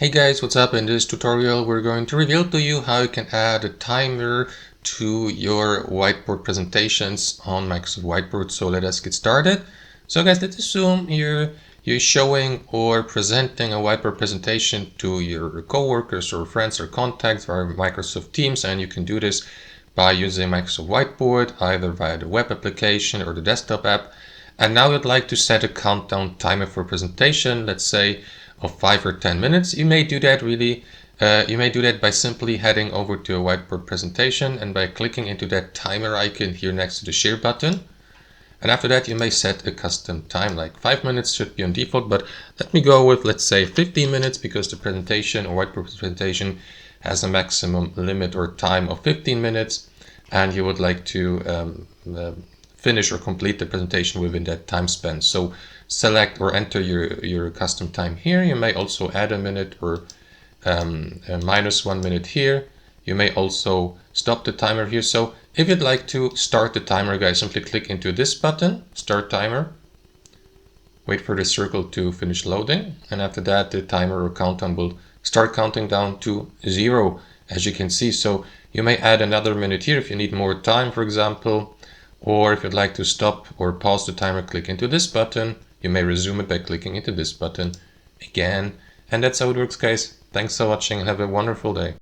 Hey guys, what's up? In this tutorial we're going to reveal to you how you can add a timer to your whiteboard presentations on Microsoft Whiteboard. So let us get started. So guys, let's assume you're showing or presenting a whiteboard presentation to your coworkers or friends or contacts via Microsoft Teams, and you can do this by using Microsoft Whiteboard either via the web application or the desktop app. And now you'd like to set a countdown timer for presentation, let's say of 5 or 10 minutes. You may do that by simply heading over to a whiteboard presentation and by clicking into that timer icon here next to the share button. And after that, you may set a custom time, like 5 minutes should be on default, but let me go with, let's say 15 minutes because the presentation or whiteboard presentation has a maximum limit or time of 15 minutes. And you would like to finish or complete the presentation within that time span. So select or enter your custom time here. You may also add a minute or minus 1 minute here. You may also stop the timer here. So if you'd like to start the timer, guys, simply click into this button, start timer. Wait for the circle to finish loading. And after that, the timer or countdown will start counting down to 0, as you can see. So you may add another minute here if you need more time, for example. Or if you'd like to stop or pause the timer, click into this button. You may resume it by clicking into this button again. And that's how it works, guys. Thanks for watching and have a wonderful day.